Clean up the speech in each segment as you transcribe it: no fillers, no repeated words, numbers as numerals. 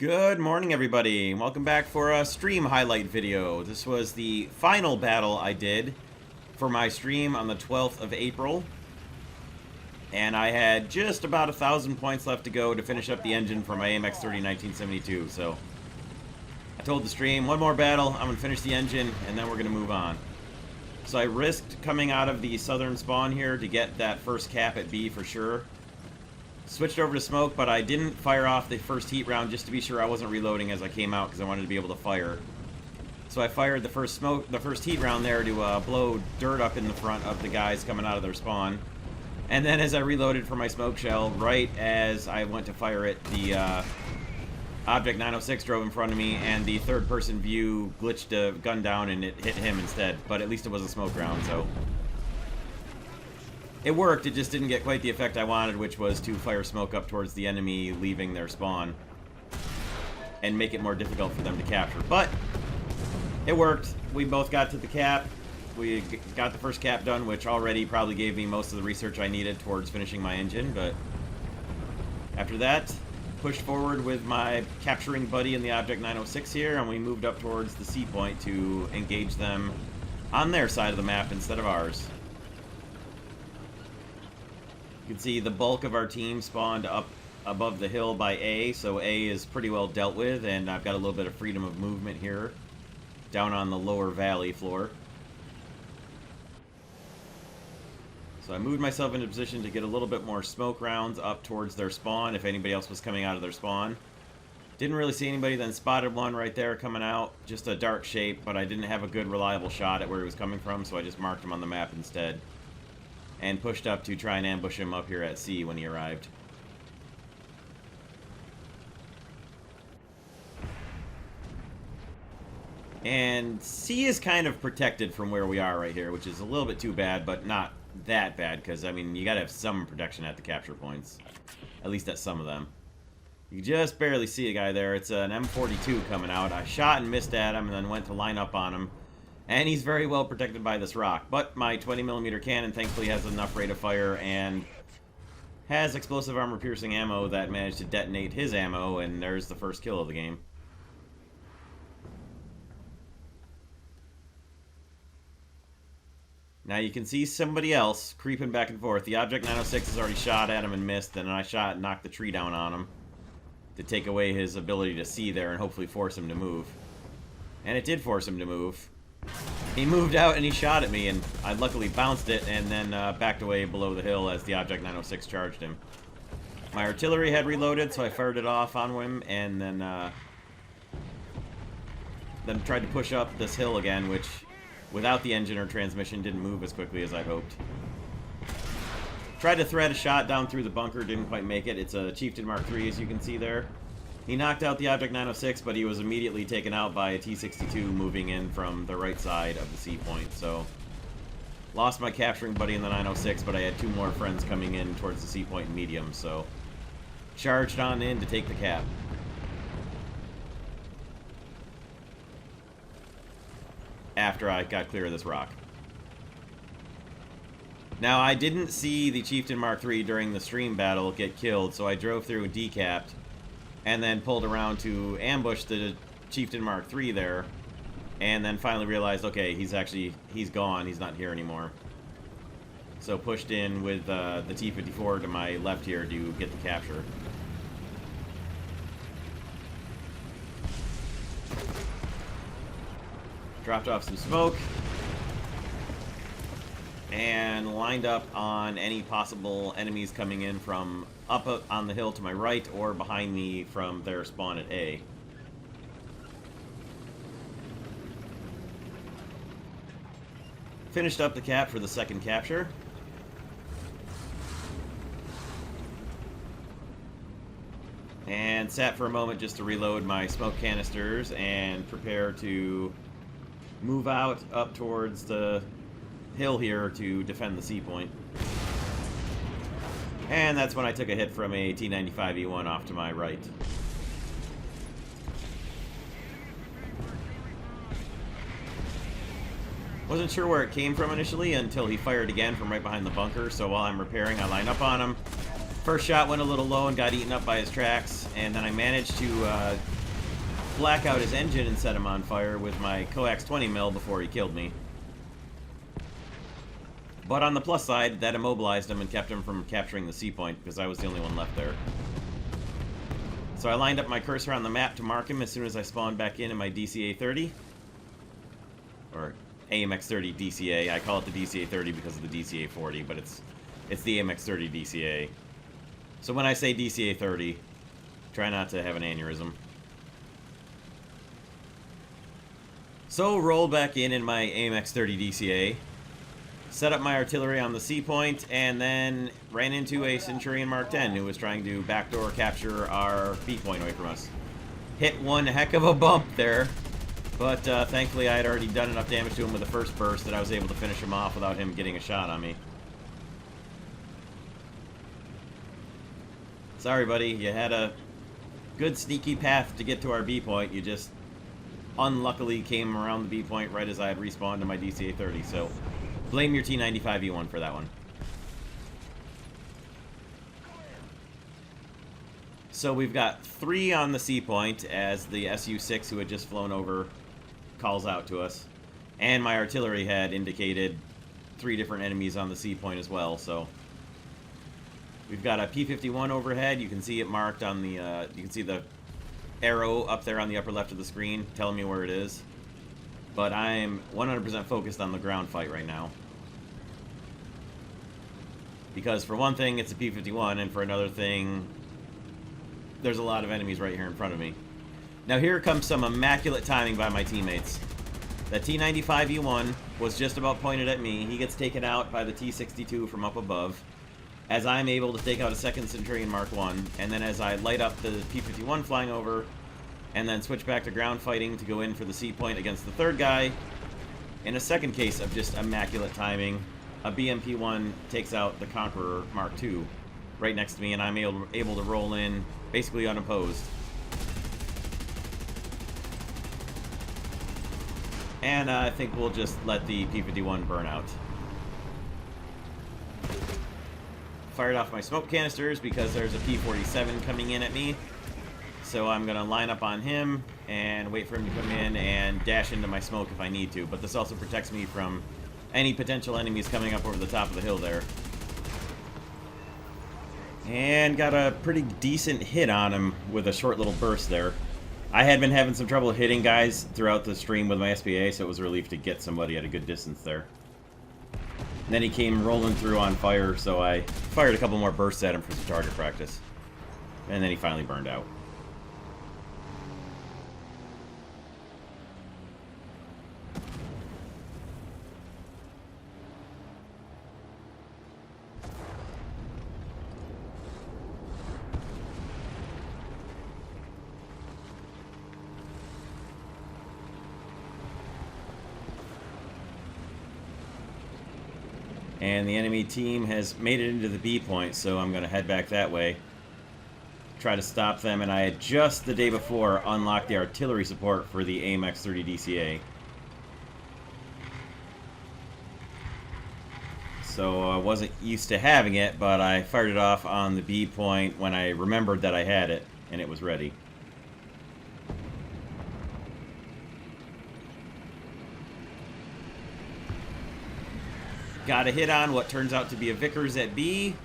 Good morning, everybody. Welcome back for a stream highlight video. This was the final battle I did for my stream on the 12th of April. And I had just about 1,000 points left to go to finish up the engine for my AMX-30 1972. So I told the stream, one more battle, I'm going to finish the engine, and then we're going to move on. So I risked coming out of the southern spawn here to get that first cap at B for sure. Switched over to smoke, but I didn't fire off the first heat round just to be sure I wasn't reloading as I came out because I wanted to be able to fire. So I fired the first heat round there to blow dirt up in the front of the guys coming out of their spawn. And then as I reloaded for my smoke shell, right as I went to fire it, the Object 906 drove in front of me, and the third-person view glitched a gun down and it hit him instead. But at least it was a smoke round, so it worked. It just didn't get quite the effect I wanted, which was to fire smoke up towards the enemy leaving their spawn and make it more difficult for them to capture. But it worked. We both got to the cap. We got the first cap done, which already probably gave me most of the research I needed towards finishing my engine. But after that, pushed forward with my capturing buddy in the Object 906 here, and we moved up towards the C point to engage them on their side of the map instead of ours. You can see the bulk of our team spawned up above the hill by A, so A is pretty well dealt with, and I've got a little bit of freedom of movement here down on the lower valley floor. So I moved myself into position to get a little bit more smoke rounds up towards their spawn if anybody else was coming out of their spawn. Didn't really see anybody, then spotted one right there coming out, just a dark shape, but I didn't have a good reliable shot at where he was coming from, so I just marked him on the map instead. And pushed up to try and ambush him up here at C when he arrived. And C is kind of protected from where we are right here, which is a little bit too bad, but not that bad, because, I mean, you gotta have some protection at the capture points. At least at some of them. You just barely see a guy there. It's an M42 coming out. I shot and missed at him and then went to line up on him. And he's very well protected by this rock. But my 20mm cannon thankfully has enough rate of fire and has explosive armor piercing ammo that managed to detonate his ammo, and there's the first kill of the game. Now you can see somebody else creeping back and forth. The Object 906 has already shot at him and missed, and I shot and knocked the tree down on him to take away his ability to see there and hopefully force him to move. And it did force him to move. He moved out and he shot at me, and I luckily bounced it and then backed away below the hill as the Object 906 charged him. My artillery had reloaded, so I fired it off on him, and then tried to push up this hill again, which without the engine or transmission didn't move as quickly as I hoped. Tried to thread a shot down through the bunker, didn't quite make it. It's a Chieftain Mark III, as you can see there. He knocked out the Object 906, but he was immediately taken out by a T-62 moving in from the right side of the C point, so lost my capturing buddy in the 906, but I had two more friends coming in towards the C point medium, so charged on in to take the cap. After I got clear of this rock. Now, I didn't see the Chieftain Mark III during the stream battle get killed, so I drove through decapped and then pulled around to ambush the Chieftain Mark III there, and then finally realized, okay, he's gone, he's not here anymore. So pushed in with the T-54 to my left here to get the capture. Dropped off some smoke, and lined up on any possible enemies coming in from up on the hill to my right or behind me from their spawn at A. Finished up the cap for the second capture. And sat for a moment just to reload my smoke canisters and prepare to move out up towards the hill here to defend the C point. And that's when I took a hit from a T-95E1 off to my right. Wasn't sure where it came from initially until he fired again from right behind the bunker, so while I'm repairing, I line up on him. First shot went a little low and got eaten up by his tracks, and then I managed to black out his engine and set him on fire with my coax 20 mil before he killed me. But on the plus side, that immobilized him and kept him from capturing the C point because I was the only one left there. So I lined up my cursor on the map to mark him as soon as I spawned back in my DCA 30. Or AMX 30 DCA. I call it the DCA 30 because of the DCA 40, but it's the AMX 30 DCA. So when I say DCA 30, try not to have an aneurysm. So rolled back in my AMX 30 DCA. Set up my artillery on the C point, and then ran into a Centurion Mark 10 who was trying to backdoor capture our B point away from us. Hit one heck of a bump there, but thankfully I had already done enough damage to him with the first burst that I was able to finish him off without him getting a shot on me. Sorry, buddy, you had a good sneaky path to get to our B point. You just unluckily came around the B point right as I had respawned to my DCA 30, so blame your T95E1 for that one. So we've got 3 on the C point as the SU-6 who had just flown over calls out to us. And my artillery had indicated 3 different enemies on the C point as well, so we've got a P-51 overhead. You can see it marked on the, you can see the arrow up there on the upper left of the screen telling me where it is. But I'm 100% focused on the ground fight right now. Because for one thing, it's a P-51, and for another thing, there's a lot of enemies right here in front of me. Now here comes some immaculate timing by my teammates. That T-95E1 was just about pointed at me. He gets taken out by the T-62 from up above, as I'm able to take out a second Centurion Mark 1, and then as I light up the P-51 flying over, and then switch back to ground fighting to go in for the C point against the third guy. In a second case of just immaculate timing, a BMP-1 takes out the Conqueror Mark II right next to me, and I'm able to roll in basically unopposed. And I think we'll just let the P-51 burn out. Fired off my smoke canisters because there's a P-47 coming in at me. So I'm going to line up on him and wait for him to come in and dash into my smoke if I need to. But this also protects me from any potential enemies coming up over the top of the hill there. And got a pretty decent hit on him with a short little burst there. I had been having some trouble hitting guys throughout the stream with my SPA, so it was a relief to get somebody at a good distance there. And then he came rolling through on fire, so I fired a couple more bursts at him for some target practice. And then he finally burned out. And the enemy team has made it into the B point, so I'm going to head back that way. Try to stop them, and I had just the day before unlocked the artillery support for the AMX 30 DCA. So I wasn't used to having it, but I fired it off on the B point when I remembered that I had it, and it was ready. Got a hit on what turns out to be a Vickers at B.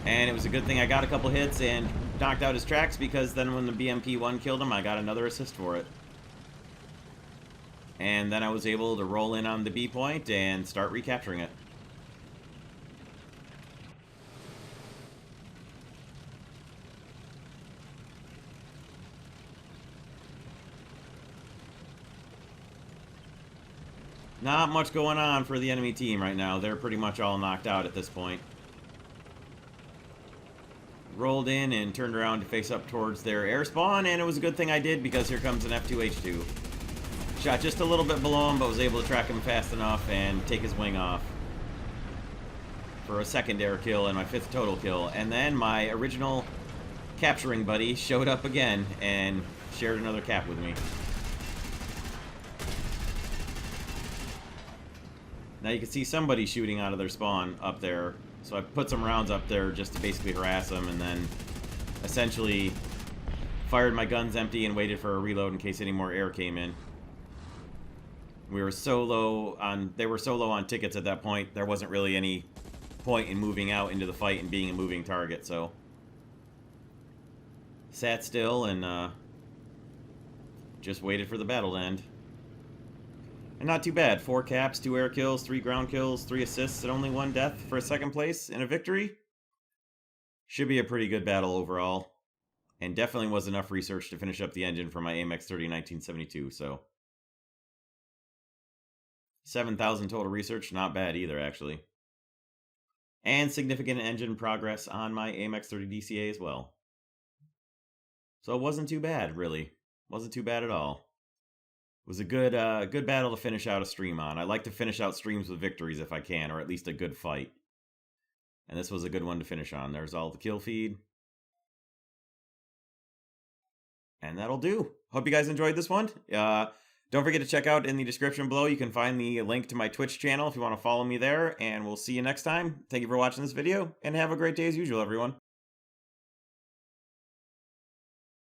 And it was a good thing I got a couple hits and knocked out his tracks, because then when the BMP-1 killed him, I got another assist for it. And then I was able to roll in on the B point and start recapturing it. Not much going on for the enemy team right now. They're pretty much all knocked out at this point. Rolled in and turned around to face up towards their air spawn, and it was a good thing I did, because here comes an F2H2. Shot just a little bit below him, but was able to track him fast enough and take his wing off for a second air kill and my 5th total kill. And then my original capturing buddy showed up again and shared another cap with me. Now you can see somebody shooting out of their spawn up there. So I put some rounds up there just to basically harass them, and then essentially fired my guns empty and waited for a reload in case any more air came in. We were so low on... They were so low on tickets at that point, there wasn't really any point in moving out into the fight and being a moving target, so... Sat still and, just waited for the battle to end. And not too bad. 4 caps, 2 air kills, 3 ground kills, 3 assists, and only 1 death for a second place in a victory. Should be a pretty good battle overall. And definitely was enough research to finish up the engine for my AMX 30 1972, so... 7,000 total research, not bad either, actually. And significant engine progress on my AMX 30 DCA as well. So it wasn't too bad, really. Wasn't too bad at all. It was a good good battle to finish out a stream on. I like to finish out streams with victories if I can, or at least a good fight. And this was a good one to finish on. There's all the kill feed. And that'll do. Hope you guys enjoyed this one. Don't forget to check out in the description below. You can find the link to my Twitch channel if you want to follow me there. And we'll see you next time. Thank you for watching this video, and have a great day as usual, everyone.